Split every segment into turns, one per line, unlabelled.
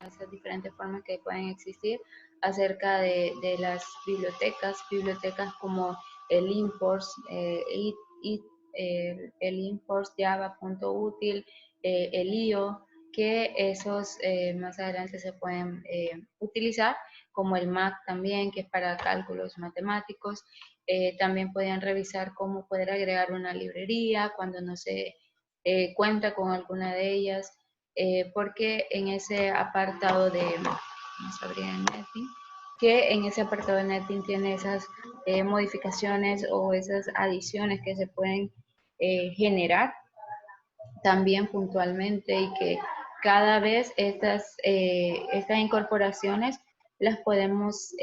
esas diferentes formas que pueden existir acerca de las bibliotecas como el Inforce, el Inforce Java.util, el IO, que esos más adelante se pueden utilizar, como el Mac también, que es para cálculos matemáticos. También pueden revisar cómo poder agregar una librería cuando no se cuenta con alguna de ellas, porque en ese apartado de, vamos a abrir en Netting, que en ese apartado de Netting tiene esas modificaciones o esas adiciones que se pueden generar también puntualmente, y que cada vez estas incorporaciones las podemos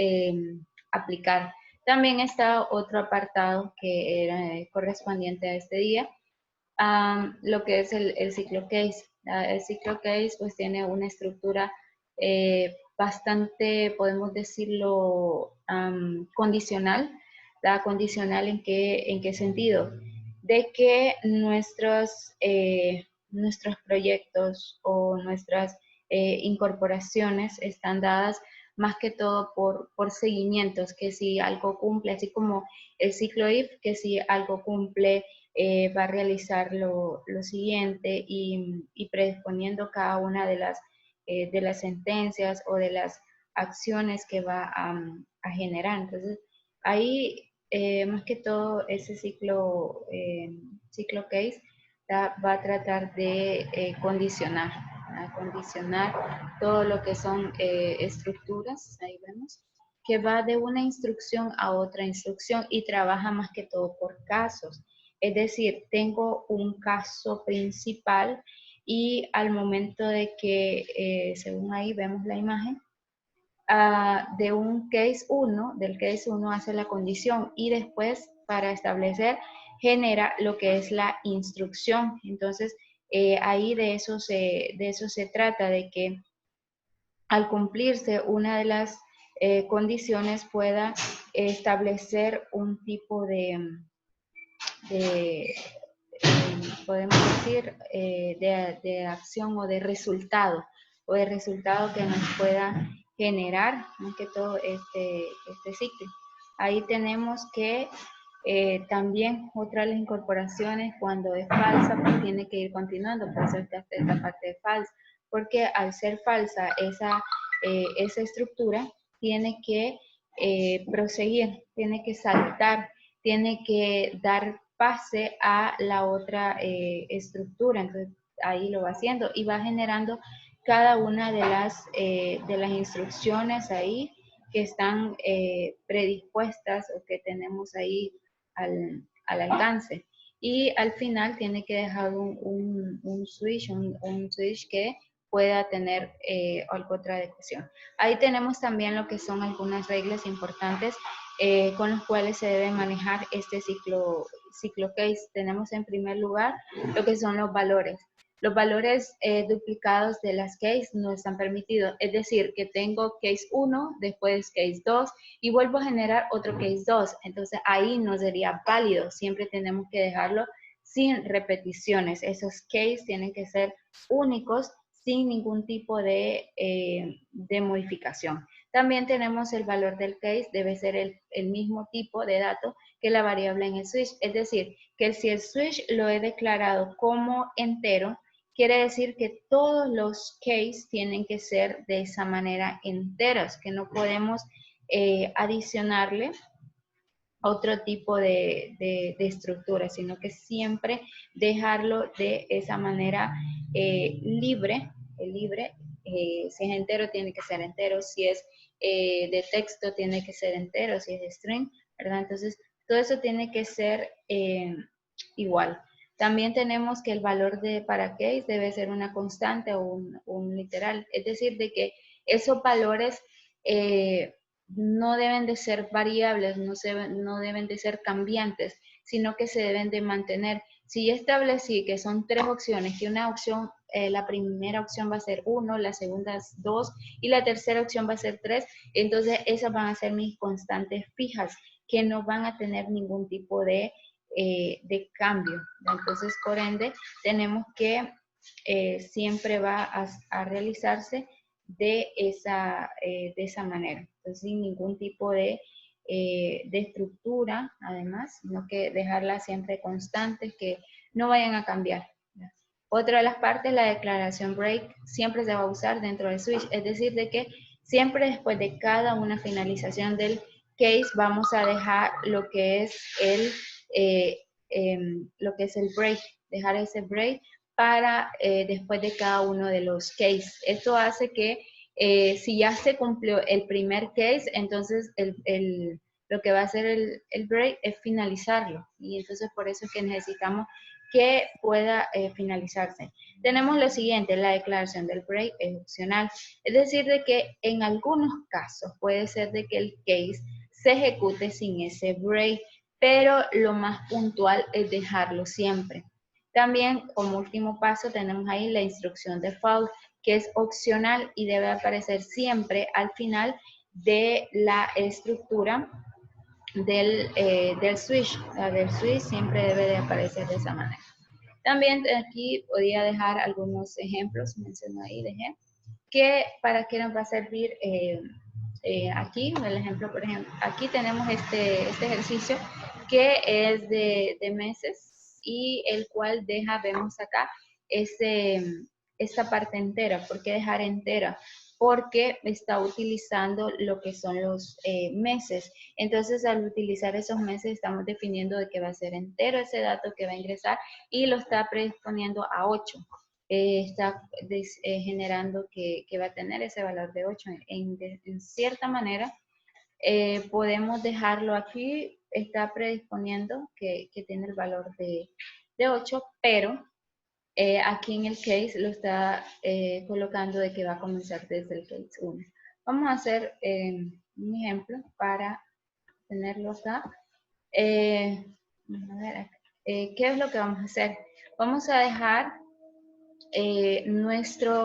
aplicar. También está otro apartado que era correspondiente a este día, lo que es el ciclo case. El ciclo case pues tiene una estructura bastante, podemos decirlo, condicional. ¿La condicional en qué sentido? De que nuestros proyectos o nuestras incorporaciones están dadas más que todo por seguimientos, que si algo cumple, así como el ciclo if, que si algo cumple, va a realizar lo siguiente, y predisponiendo cada una de las sentencias o de las acciones que va a generar. Entonces, ahí más que todo ese ciclo case va a tratar de condicionar todo lo que son estructuras, ahí vemos, que va de una instrucción a otra instrucción y trabaja más que todo por casos. Es decir, tengo un caso principal y al momento de que, según ahí vemos la imagen, de un case 1, del case 1 hace la condición y después para establecer genera lo que es la instrucción. Entonces, ahí de eso se trata, de que al cumplirse una de las condiciones pueda establecer un tipo de podemos decir, de acción o de resultado que nos pueda generar, más que todo, este ciclo. Ahí tenemos que también otra de las incorporaciones, cuando es falsa, pues tiene que ir continuando, por eso esta parte de falsa, porque al ser falsa esa estructura tiene que proseguir, tiene que saltar, tiene que dar pase a la otra estructura. Entonces ahí lo va haciendo y va generando cada una de las instrucciones ahí que están predispuestas o que tenemos ahí al alcance. Y al final tiene que dejar un switch que pueda tener alguna otra adecuación. Ahí tenemos también lo que son algunas reglas importantes con los cuales se debe manejar este ciclo case. Tenemos en primer lugar lo que son los valores. Los valores duplicados de las case no están permitidos. Es decir, que tengo case 1, después case 2 y vuelvo a generar otro case 2. Entonces ahí no sería válido. Siempre tenemos que dejarlo sin repeticiones. Esos case tienen que ser únicos sin ningún tipo de modificación. También tenemos el valor del case, debe ser el mismo tipo de dato que la variable en el switch. Es decir, que si el switch lo he declarado como entero, quiere decir que todos los case tienen que ser de esa manera enteros, que no podemos adicionarle otro tipo de estructura, sino que siempre dejarlo de esa manera libre. Si es entero tiene que ser entero, si es de texto tiene que ser entero, si es de string, ¿verdad? Entonces, todo eso tiene que ser igual. También tenemos que el valor de para case debe ser una constante o un literal, es decir, de que esos valores no deben de ser variables, no deben de ser cambiantes, sino que se deben de mantener. Si yo establecí que son tres opciones, que una opción, la primera opción va a ser 1, la segunda es 2 y la tercera opción va a ser 3, entonces esas van a ser mis constantes fijas, que no van a tener ningún tipo de cambio. Entonces, por ende, tenemos que siempre va a realizarse de esa manera. Entonces, sin ningún tipo de estructura, además, sino que dejarla siempre constante, que no vayan a cambiar. Otra de las partes, la declaración break, siempre se va a usar dentro del switch, es decir, de que siempre después de cada una finalización del case vamos a dejar lo que es el break, dejar ese break para después de cada uno de los cases. Esto hace que si ya se cumplió el primer case, entonces lo que va a hacer el break es finalizarlo. Y entonces por eso es que necesitamos que pueda finalizarse. Tenemos lo siguiente, la declaración del break es opcional. Es decir, de que en algunos casos puede ser de que el case se ejecute sin ese break, pero lo más puntual es dejarlo siempre. También, como último paso, tenemos ahí la instrucción default, que es opcional y debe aparecer siempre al final de la estructura del switch. La del switch siempre debe de aparecer de esa manera. También aquí podía dejar algunos ejemplos, menciono ahí, dejé, que para qué nos va a servir aquí, el ejemplo, por ejemplo, aquí tenemos este ejercicio que es de meses y el cual vemos acá, esta parte entera. ¿Por qué dejar entera? Porque está utilizando lo que son los meses. Entonces, al utilizar esos meses, estamos definiendo de que va a ser entero ese dato que va a ingresar y lo está predisponiendo a 8. Está generando que va a tener ese valor de 8. En cierta manera, podemos dejarlo aquí, está predisponiendo que tiene el valor de 8, pero aquí en el case lo está colocando de que va a comenzar desde el case 1. Vamos a hacer un ejemplo para tenerlo acá. A ver, ¿qué es lo que vamos a hacer? Vamos a dejar nuestra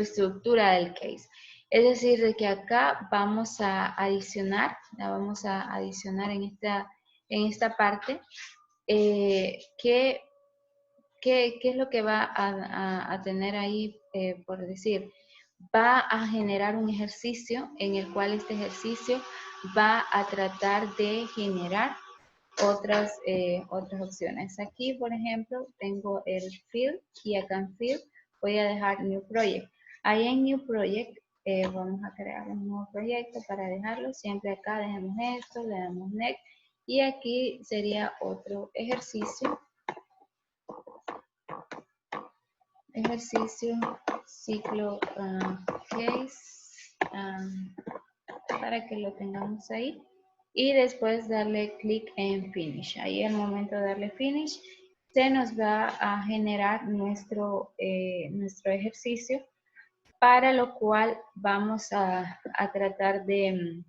estructura del case. Es decir, de que acá vamos a adicionar, en esta parte, ¿qué es lo que va a tener ahí, por decir? Va a generar un ejercicio en el cual este ejercicio va a tratar de generar otras opciones. Aquí, por ejemplo, tengo el field y acá en field voy a dejar new project. Ahí en new project vamos a crear un nuevo proyecto para dejarlo. Siempre acá dejemos esto, le damos next y aquí sería otro ejercicio. Ciclo case para que lo tengamos ahí. Y después darle clic en Finish. Ahí al momento de darle Finish, se nos va a generar nuestro ejercicio, para lo cual vamos a tratar de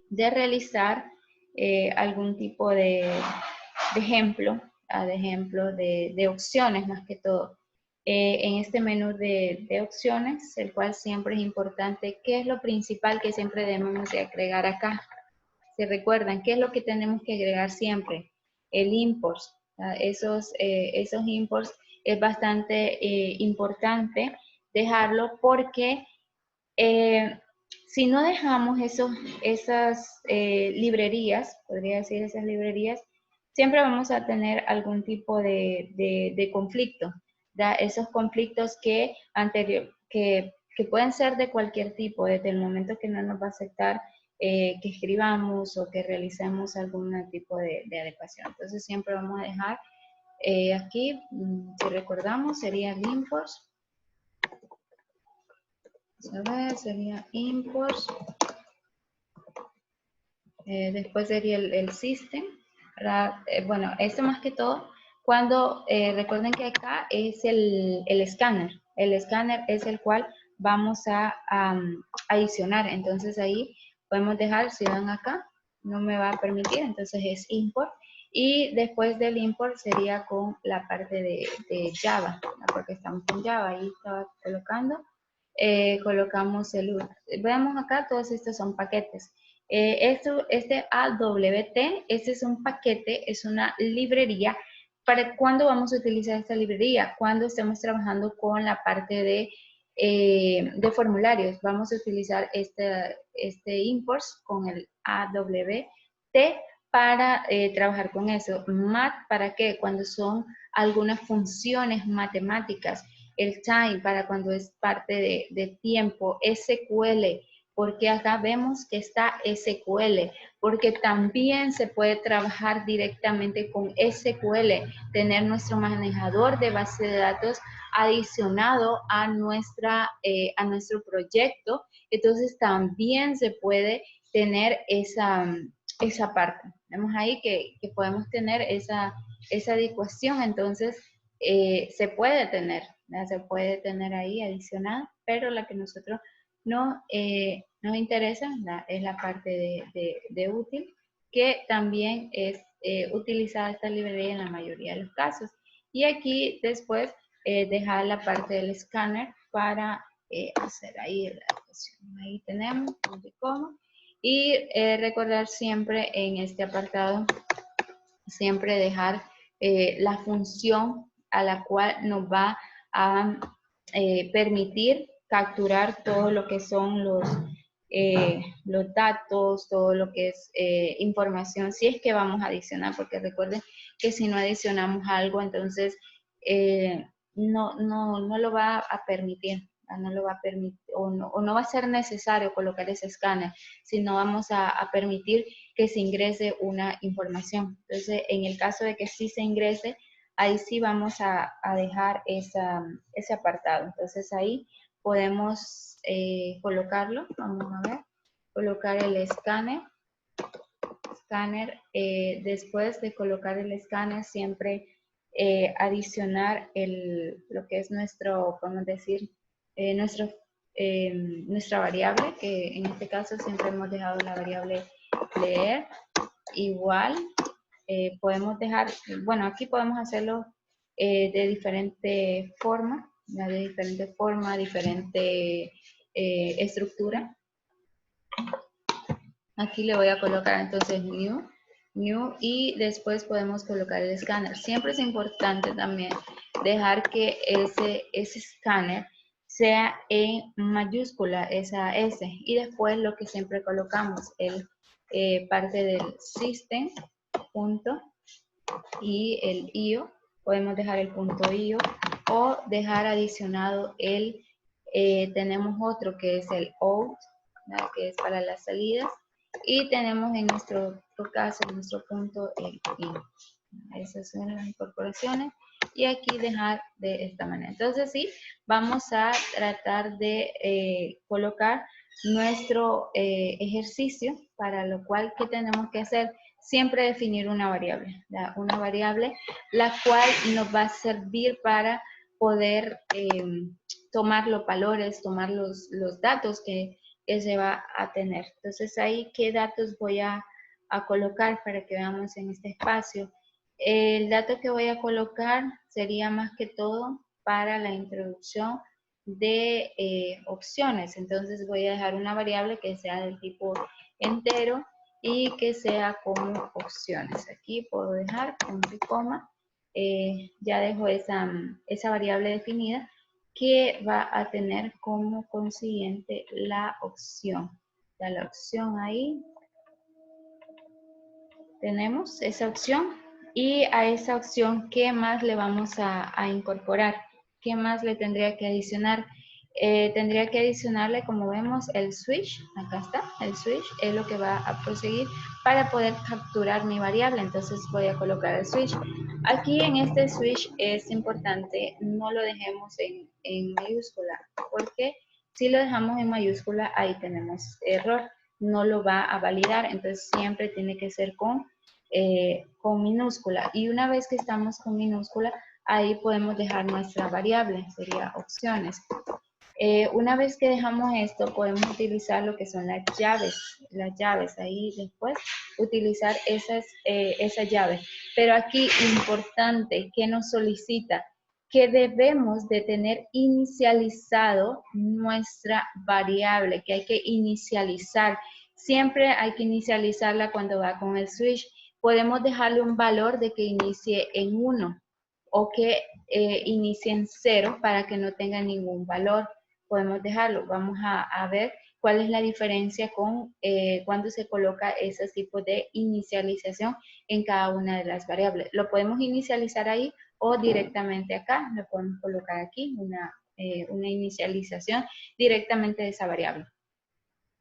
realizar algún tipo de ejemplo, de opciones más que todo. En este menú de opciones, el cual siempre es importante, ¿qué es lo principal que siempre debemos de agregar acá? Si recuerdan, ¿qué es lo que tenemos que agregar siempre? El import. Esos imports es bastante importante dejarlo porque si no dejamos esas librerías, podría decir esas librerías, siempre vamos a tener algún tipo de conflicto. Esos conflictos que pueden ser de cualquier tipo, desde el momento que no nos va a aceptar que escribamos o que realicemos algún tipo de adecuación. Entonces siempre vamos a dejar aquí, si recordamos, sería el import. A ver, sería import. Después sería el system. Bueno, esto más que todo, cuando recuerden que acá es el escáner. El escáner es el cual vamos a adicionar. Entonces ahí podemos dejar, si dan acá, no me va a permitir, entonces es import. Y después del import sería con la parte de Java, porque estamos con Java. Ahí estaba colocando. Colocamos veamos acá, todos estos son paquetes. Este AWT, este es un paquete, es una librería. ¿Para cuándo vamos a utilizar esta librería? Cuando estemos trabajando con la parte de de formularios. Vamos a utilizar este import con el AWT para trabajar con eso. Math, ¿para qué? Cuando son algunas funciones matemáticas. El time, para cuando es parte de tiempo. SQL, porque acá vemos que está SQL, porque también se puede trabajar directamente con SQL, tener nuestro manejador de base de datos adicionado a nuestro proyecto. Entonces también se puede tener esa parte. Vemos ahí que podemos tener esa adecuación, entonces se puede tener, ¿verdad? Se puede tener ahí adicional, pero la que nosotros nos interesa, ¿verdad? Es la parte de útil, que también es utilizada esta librería en la mayoría de los casos. Y aquí después dejar la parte del escáner para hacer ahí la adecuación. Ahí tenemos punto y coma. Y recordar siempre en este apartado, siempre dejar la función a la cual nos va a permitir capturar todo lo que son los datos, todo lo que es información, si es que vamos a adicionar, porque recuerden que si no adicionamos algo, entonces no lo va a permitir. No lo va a permitir o no va a ser necesario colocar ese escáner, sino vamos a permitir que se ingrese una información. Entonces, en el caso de que sí se ingrese, ahí sí vamos a dejar ese apartado. Entonces, ahí podemos colocarlo. Vamos a ver. Colocar el escáner. Después de colocar el escáner, siempre adicionar lo que es nuestro, podemos decir, nuestra variable, que en este caso siempre hemos dejado la variable leer. Igual podemos dejar, bueno, aquí podemos hacerlo de diferente forma, diferente estructura. Aquí le voy a colocar entonces new, y después podemos colocar el escáner. Siempre es importante también dejar que ese escáner sea en mayúscula, esa S, y después lo que siempre colocamos, el parte del system, punto, y el IO, podemos dejar el punto IO, o dejar adicionado tenemos otro que es el out, ¿verdad? Que es para las salidas, y tenemos en nuestro caso, en nuestro punto, el IO. Esas son las incorporaciones, y aquí dejar de esta manera. Entonces sí, vamos a tratar de colocar nuestro ejercicio, para lo cual, ¿qué tenemos que hacer? Siempre definir una variable, ¿verdad? Una variable la cual nos va a servir para poder tomar los valores, tomar los datos que se va a tener. Entonces ahí, ¿qué datos voy a colocar para que veamos en este espacio? El dato que voy a colocar sería más que todo para la introducción de opciones. Entonces voy a dejar una variable que sea del tipo entero y que sea como opciones. Aquí puedo dejar punto y coma. Ya dejo esa variable definida, que va a tener como consiguiente la opción. Ya la opción ahí. Tenemos esa opción, y a esa opción, ¿qué más le vamos a incorporar? ¿Qué más le tendría que adicionar? Tendría que adicionarle, como vemos, el switch. Acá está, el switch es lo que va a proseguir para poder capturar mi variable. Entonces voy a colocar el switch. Aquí en este switch es importante, no lo dejemos en mayúscula, porque si lo dejamos en mayúscula, ahí tenemos error, no lo va a validar. Entonces siempre tiene que ser con minúscula, y una vez que estamos con minúscula, ahí podemos dejar nuestra variable, sería opciones. Una vez que dejamos esto, podemos utilizar lo que son las llaves, ahí después utilizar esas llaves. Pero aquí, importante, que nos solicita que debemos de tener inicializado nuestra variable, que hay que inicializar. Siempre hay que inicializarla cuando va con el switch. Podemos dejarle un valor de que inicie en 1 o que inicie en 0 para que no tenga ningún valor. podemos dejarlo. Vamos a ver cuál es la diferencia con cuando se coloca esos tipos de inicialización en cada una de las variables. Lo podemos inicializar ahí o directamente acá. Lo podemos colocar aquí, una inicialización directamente de esa variable.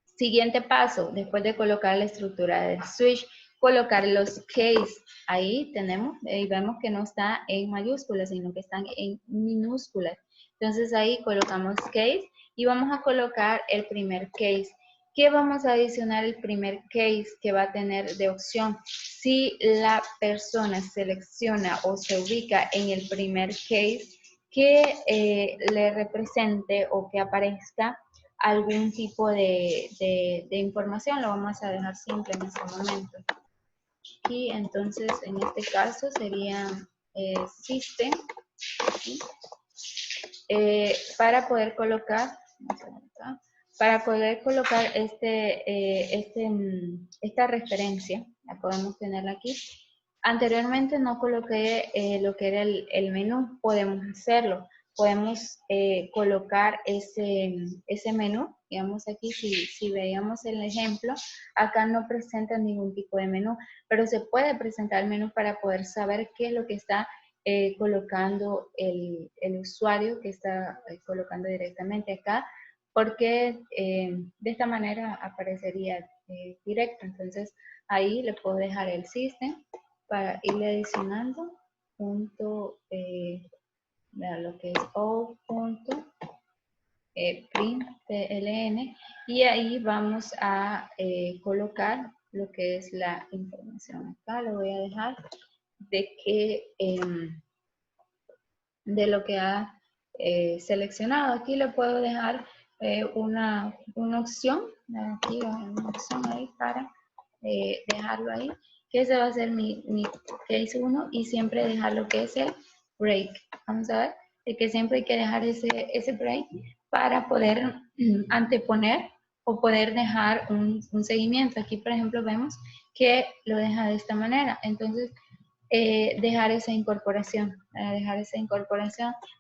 Siguiente paso, después de colocar la estructura del switch, colocar los case. Ahí tenemos, y vemos que no está en mayúsculas, sino que están en minúsculas. Entonces ahí colocamos case y vamos a colocar el primer case. ¿Qué vamos a adicionar el primer case que va a tener de opción? Si la persona selecciona o se ubica en el primer case, que le represente o que aparezca algún tipo de información, lo vamos a dejar simple en este momento. Y entonces, en este caso sería system, ¿sí? Para poder colocar, esta referencia, la podemos tenerla aquí. Anteriormente no coloqué lo que era el menú, podemos hacerlo. Podemos colocar ese menú, digamos aquí, si veíamos el ejemplo, acá no presenta ningún tipo de menú, pero se puede presentar el menú para poder saber qué es lo que está colocando el usuario, que está colocando directamente acá, porque de esta manera aparecería directo. Entonces ahí le puedo dejar el system para irle adicionando punto, lo que es o.println, y ahí vamos a colocar lo que es la información. Acá lo voy a dejar de lo que ha seleccionado. Aquí le puedo dejar una opción, aquí una opción ahí para dejarlo ahí, que ese va a ser mi case 1, y siempre dejar lo que es el break. Vamos a ver, de que siempre hay que dejar ese break para poder anteponer o poder dejar un seguimiento. Aquí, por ejemplo, vemos que lo deja de esta manera. Entonces, dejar esa incorporación,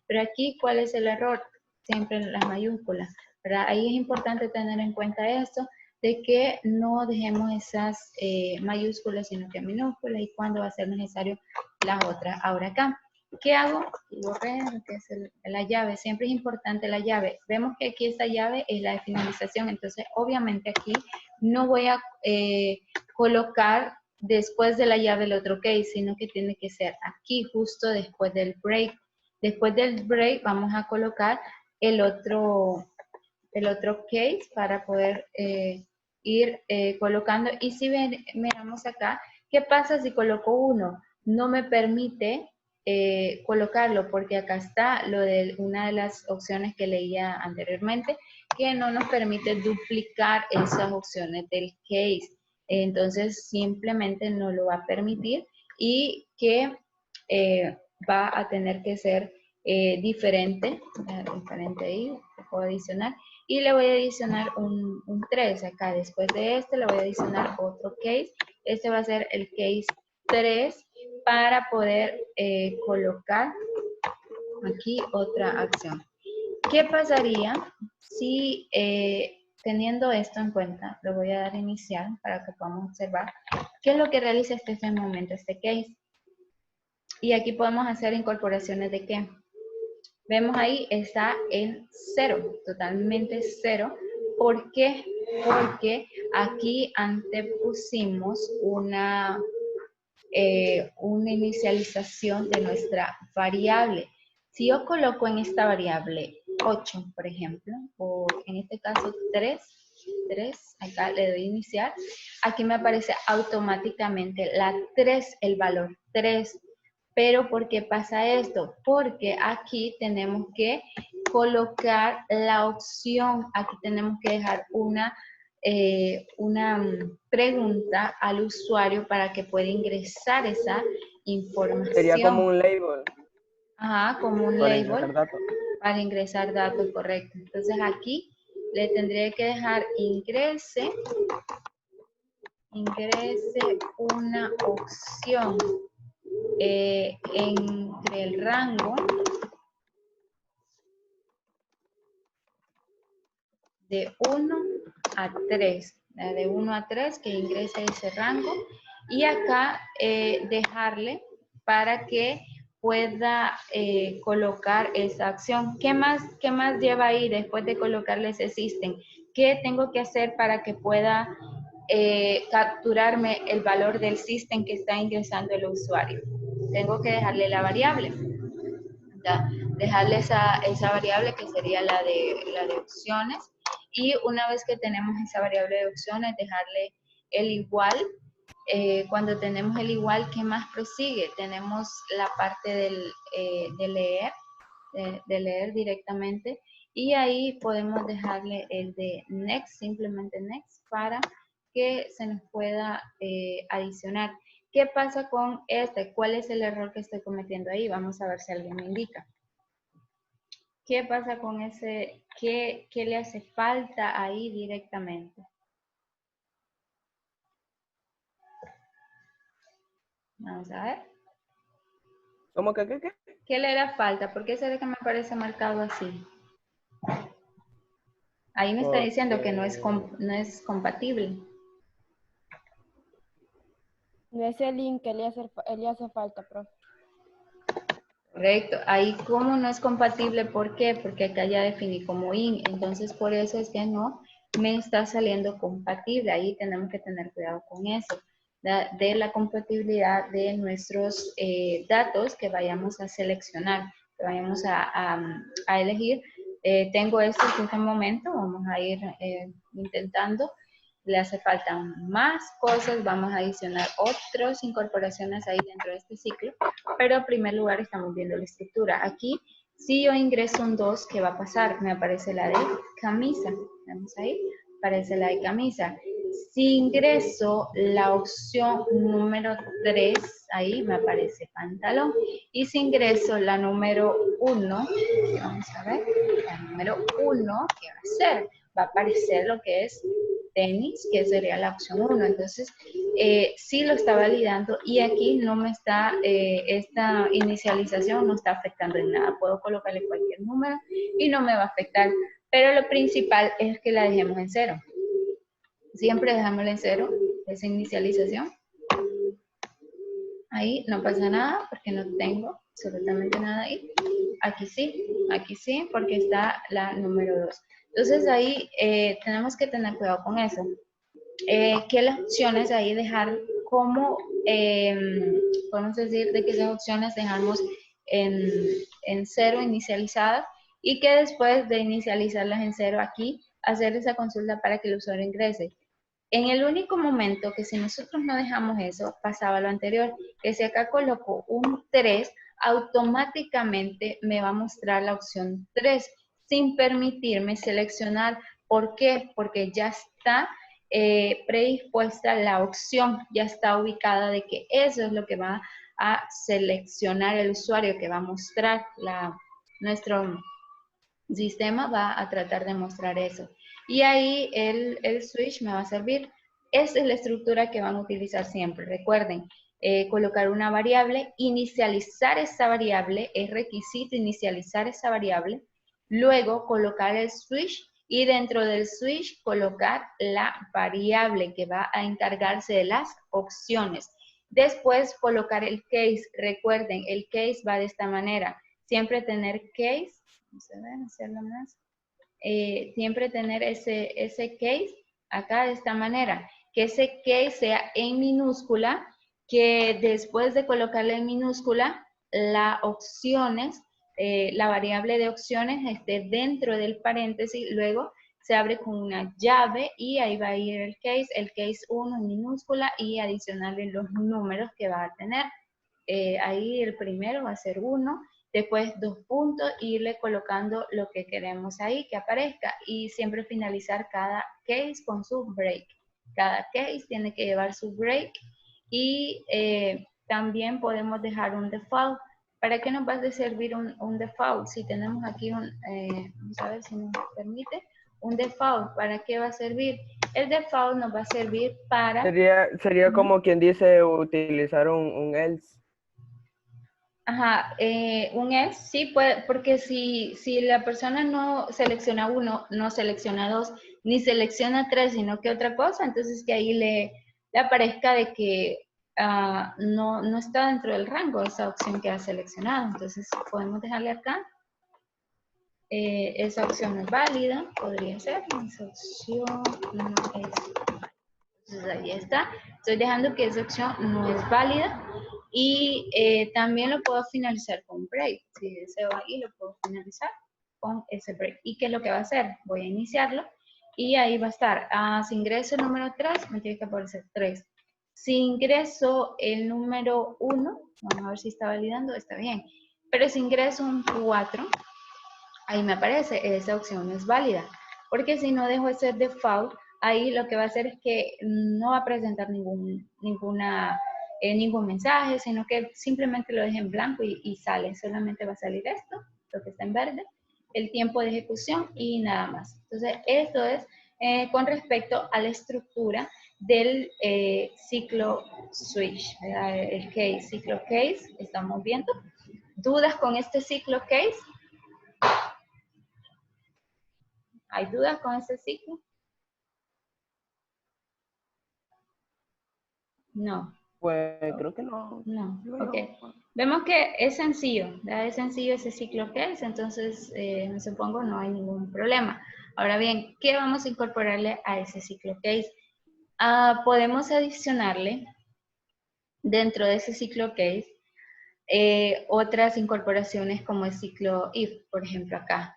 pero aquí, ¿cuál es el error? Siempre en las mayúsculas, ¿verdad? Ahí es importante tener en cuenta esto, de que no dejemos esas mayúsculas, sino que minúsculas, y cuándo va a ser necesario las otras. Ahora acá, ¿qué hago? Borré lo que es la llave. Siempre es importante la llave. Vemos que aquí esta llave es la de finalización, entonces obviamente aquí no voy a colocar después de la llave el otro case, sino que tiene que ser aquí, justo después del break. Después del break vamos a colocar el otro case para poder ir colocando. Y si miramos acá, ¿qué pasa si coloco uno? No me permite colocarlo, porque acá está lo de una de las opciones que leía anteriormente, que no nos permite duplicar esas opciones del case. Entonces simplemente no lo va a permitir, y que va a tener que ser diferente ahí, lo puedo adicionar, y le voy a adicionar un 3 acá. Después de este le voy a adicionar otro case, este va a ser el case 3, para poder colocar aquí otra acción. ¿Qué pasaría si teniendo esto en cuenta, lo voy a dar a iniciar para que podamos observar qué es lo que realiza este momento, este case? Y aquí podemos hacer incorporaciones de qué. Vemos ahí, está en 0, totalmente 0. ¿Por qué? Porque aquí antepusimos una inicialización de nuestra variable. Si yo coloco en esta variable 8, por ejemplo, o en este caso 3, acá le doy iniciar, aquí me aparece automáticamente la 3, el valor 3. Pero ¿por qué pasa esto? Porque aquí tenemos que colocar la opción, aquí tenemos que dejar una pregunta al usuario para que pueda ingresar esa información.
Sería como un label.
Ajá, como un
Para
label
ingresar datos.
para ingresar datos, correcto. Entonces aquí le tendré que dejar ingrese una opción entre el rango de 1 a 3, de 1 a 3 que ingrese ese rango, y acá dejarle para que pueda colocar esa acción. ¿Qué más lleva ahí después de colocarle ese system? ¿Qué tengo que hacer para que pueda capturarme el valor del system que está ingresando el usuario? Tengo que dejarle la variable. ¿Ya? Dejarle esa variable que sería la de opciones, y una vez que tenemos esa variable de opciones, dejarle el igual. Cuando tenemos el igual, ¿qué más prosigue? Tenemos la parte de leer directamente, y ahí podemos dejarle el de next, simplemente next, para que se nos pueda adicionar. ¿Qué pasa con este? ¿Cuál es el error que estoy cometiendo ahí? Vamos a ver si alguien me indica. ¿Qué pasa con ese? ¿Qué le hace falta ahí directamente? Vamos a ver.
¿Cómo que qué?
¿Qué le hará falta? ¿Por qué será que me parece marcado así? Ahí me está diciendo que no es compatible.
No es el link que le hace falta, profe.
Correcto. Ahí como no es compatible, ¿por qué? Porque acá ya definí como in, entonces por eso es que no me está saliendo compatible. Ahí tenemos que tener cuidado con eso, de la compatibilidad de nuestros datos que vayamos a seleccionar, que vayamos a elegir. Tengo esto en este momento, vamos a ir intentando. Le hace falta más cosas, vamos a adicionar otras incorporaciones ahí dentro de este ciclo, pero en primer lugar estamos viendo la estructura. Aquí, si yo ingreso un 2, ¿qué va a pasar? Me aparece la de camisa. Vamos ahí, aparece la de camisa. Si ingreso la opción número 3, ahí me aparece pantalón. Y si ingreso la número 1, vamos a ver, la número 1, ¿qué va a hacer? Va a aparecer lo que es tenis, que sería la opción 1. Entonces, sí lo está validando, y aquí no me está, esta inicialización no está afectando en nada. Puedo colocarle cualquier número y no me va a afectar. Pero lo principal es que la dejemos en 0. Siempre dejámosla en 0, esa inicialización. Ahí no pasa nada porque no tengo absolutamente nada ahí. Aquí sí, porque está la número 2. Entonces ahí tenemos que tener cuidado con eso. Que las opciones ahí dejar como, podemos decir de que esas opciones dejamos en 0 inicializadas, y que después de inicializarlas en 0 aquí, hacer esa consulta para que el usuario ingrese. En el único momento que si nosotros no dejamos eso, pasaba lo anterior, que si acá coloco un 3, automáticamente me va a mostrar la opción 3, sin permitirme seleccionar. ¿Por qué? Porque ya está predispuesta la opción, ya está ubicada de que eso es lo que va a seleccionar el usuario, que va a mostrar nuestro sistema va a tratar de mostrar eso. Y ahí el switch me va a servir. Esa es la estructura que van a utilizar siempre. Recuerden, colocar una variable, inicializar esa variable, es requisito inicializar esa variable, luego colocar el switch, y dentro del switch colocar la variable que va a encargarse de las opciones. Después colocar el case. Recuerden, el case va de esta manera. Siempre tener case. Vamos a ver, hacerlo más. Siempre tener ese case acá de esta manera, que ese case sea en minúscula, que después de colocarle en minúscula, la variable de opciones esté dentro del paréntesis, luego se abre con una llave y ahí va a ir el case 1 en minúscula, y adicionarle los números que va a tener. Ahí el primero va a ser 1, después 2 puntos, irle colocando lo que queremos ahí que aparezca, y siempre finalizar cada case con su break. Cada case tiene que llevar su break, y también podemos dejar un default. ¿Para qué nos va a servir un default? Si tenemos aquí vamos a ver si nos permite, un default, ¿para qué va a servir? El default nos va a servir para...
Sería como quien dice utilizar un else.
Ajá, un es, sí puede, porque si la persona no selecciona uno, no selecciona dos, ni selecciona tres, sino que otra cosa, entonces que ahí le aparezca de que no está dentro del rango esa opción que ha seleccionado. Entonces podemos dejarle acá, esa opción no es válida, podría ser, esa opción no es válida. Entonces ahí está, estoy dejando que esa opción no es válida. Y también lo puedo finalizar con break. Si deseo ahí, lo puedo finalizar con ese break. ¿Y qué es lo que va a hacer? Voy a iniciarlo y ahí va a estar. Si ingreso el número 3, me tiene que aparecer 3. Si ingreso el número 1, vamos a ver si está validando, está bien. Pero si ingreso un 4, ahí me aparece, esa opción no es válida. Porque si no dejo ese default, ahí lo que va a hacer es que no va a presentar ningún mensaje, sino que simplemente lo deje en blanco y sale. Solamente va a salir esto, lo que está en verde, el tiempo de ejecución y nada más. Entonces, esto es con respecto a la estructura del ciclo switch, ¿verdad? El case, ciclo case, estamos viendo. ¿Dudas con este ciclo case? ¿Hay dudas con este ciclo? No.
Pues creo que no.
No,
Digo
ok.
yo.
Vemos que es sencillo, ¿verdad? Es sencillo ese ciclo que es, entonces me supongo no hay ningún problema. Ahora bien, ¿qué vamos a incorporarle a ese ciclo case? Podemos adicionarle dentro de ese ciclo case otras incorporaciones como el ciclo if, por ejemplo acá.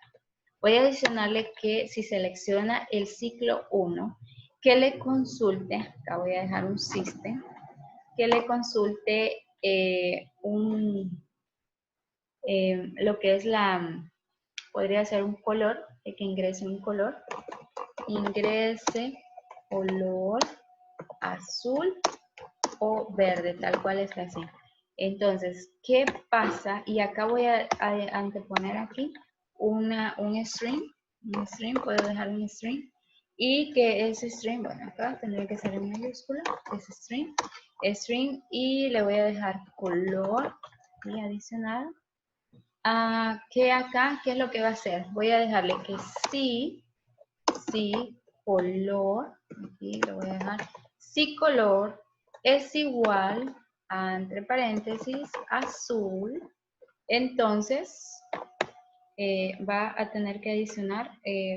Voy a adicionarle que si selecciona el ciclo 1, que le consulte, acá voy a dejar un system, que le consulte lo que es podría ser un color, que ingrese un color, ingrese color azul o verde, tal cual está así. Entonces, ¿qué pasa? Y acá voy a anteponer aquí un string, puedo dejar un string, y que ese string, bueno, acá tendría que ser en mayúscula, ese string, y le voy a dejar color y adicional. Que acá, ¿qué es lo que va a hacer? Voy a dejarle que sí, color, aquí lo voy a dejar, si color es igual a, entre paréntesis, azul, entonces va a tener que adicionar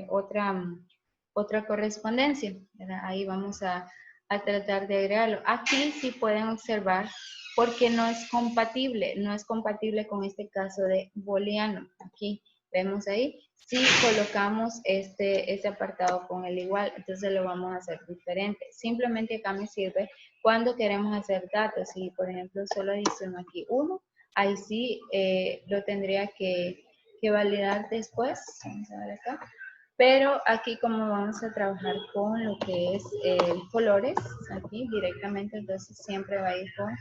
otra correspondencia, ¿verdad? Ahí vamos a tratar de agregarlo. Aquí sí pueden observar porque no es compatible con este caso de booleano. Aquí vemos ahí, si colocamos este apartado con el igual, entonces lo vamos a hacer diferente. Simplemente acá me sirve cuando queremos hacer datos. Si por ejemplo solo adiciono aquí 1, ahí sí lo tendría que validar después. Vamos a ver acá. Pero aquí como vamos a trabajar con lo que es colores, aquí directamente, entonces siempre va a ir con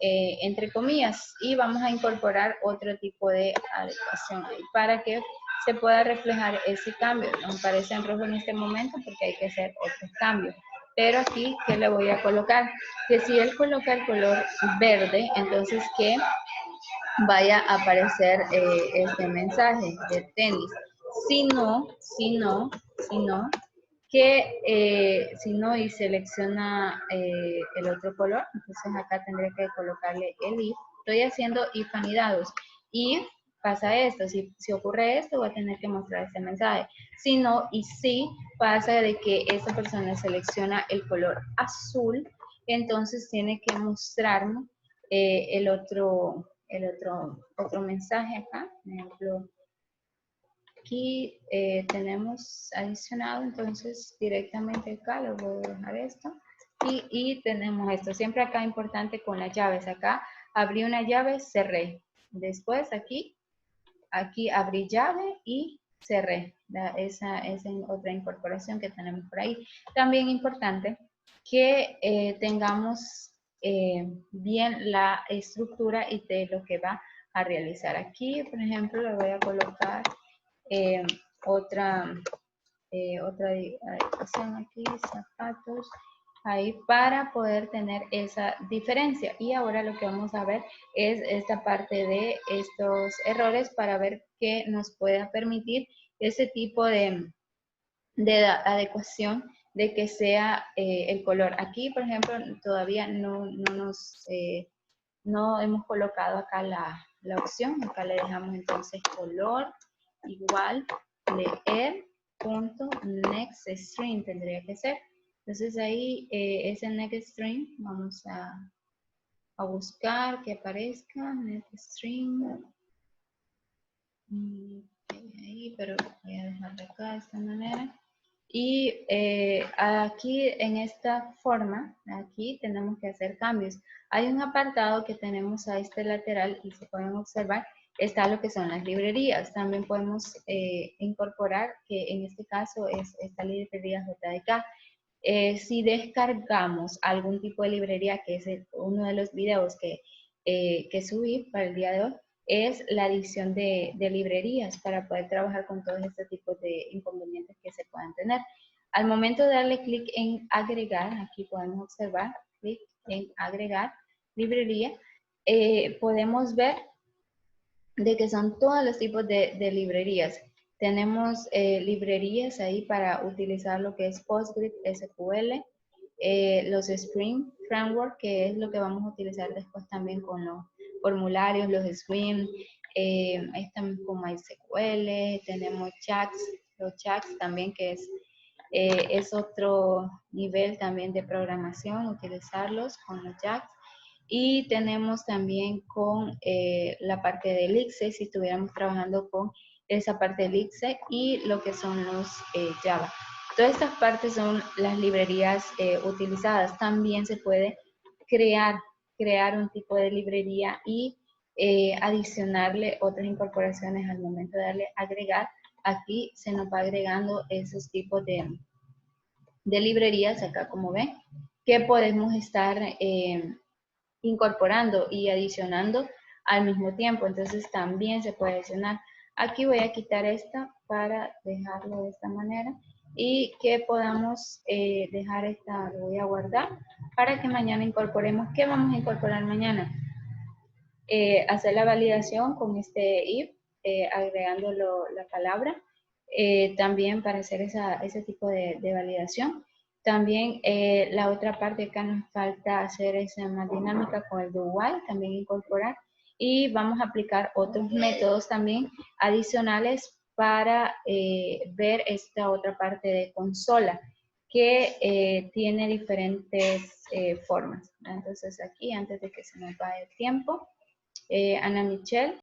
entre comillas, y vamos a incorporar otro tipo de adecuación ahí para que se pueda reflejar ese cambio. No me parece en rojo en este momento porque hay que hacer otros cambios. Pero aquí, ¿qué le voy a colocar? Que si él coloca el color verde, entonces que vaya a aparecer este mensaje de tenis. Si no, si no y selecciona el otro color, entonces acá tendré que colocarle el if. Estoy haciendo if anidados. If pasa esto, si ocurre esto, voy a tener que mostrar este mensaje. Si no y si pasa de que esta persona selecciona el color azul, entonces tiene que mostrarme el otro mensaje acá. Por ejemplo, aquí tenemos adicionado, entonces directamente acá lo voy a dejar esto. Y tenemos esto. Siempre acá importante con las llaves. Acá abrí una llave, cerré. Después aquí abrí llave y cerré. Esa es otra incorporación que tenemos por ahí. También importante que tengamos bien la estructura y de lo que va a realizar. Aquí, por ejemplo, le voy a colocar otra adecuación aquí, zapatos, ahí para poder tener esa diferencia. Y ahora lo que vamos a ver es esta parte de estos errores para ver qué nos pueda permitir ese tipo de adecuación de que sea el color. Aquí, por ejemplo, todavía no hemos colocado acá la opción. Acá le dejamos entonces color igual leer punto next string tendría que ser. Entonces ahí ese next string vamos a buscar que aparezca next string. Ahí, pero voy a dejarlo acá de esta manera. Y aquí en esta forma, aquí tenemos que hacer cambios. Hay un apartado que tenemos a este lateral y se pueden observar, está lo que son las librerías. También podemos incorporar, que en este caso es esta librería JDK. Si descargamos algún tipo de librería, que es uno de los videos que subí para el día de hoy, es la adición de librerías para poder trabajar con todos estos tipos de inconvenientes que se puedan tener. Al momento de darle clic en agregar, aquí podemos observar, clic en agregar librería, podemos ver de que son todos los tipos de librerías. Tenemos librerías ahí para utilizar lo que es PostgreSQL, los Spring Framework, que es lo que vamos a utilizar después también con los formularios, los Swim, ahí están con MySQL, tenemos Jax, los Jax también, que es otro nivel también de programación, utilizarlos con los Jax. Y tenemos también con la parte del Elixir, si estuviéramos trabajando con esa parte del Elixir y lo que son los Java. Todas estas partes son las librerías utilizadas. También se puede crear un tipo de librería y adicionarle otras incorporaciones al momento de darle agregar. Aquí se nos va agregando esos tipos de librerías, acá como ven, que podemos estar incorporando y adicionando al mismo tiempo. Entonces también se puede adicionar. Aquí voy a quitar esta para dejarlo de esta manera y que podamos dejar esta, lo voy a guardar para que mañana incorporemos. ¿Qué vamos a incorporar mañana? Hacer la validación con este if, agregando la palabra, también para hacer ese tipo de validación. También la otra parte acá nos falta hacer esa más dinámica con el do while, también incorporar. Y vamos a aplicar otros métodos también adicionales para ver esta otra parte de consola que tiene diferentes formas. Entonces aquí, antes de que se nos vaya el tiempo, Ana Michelle,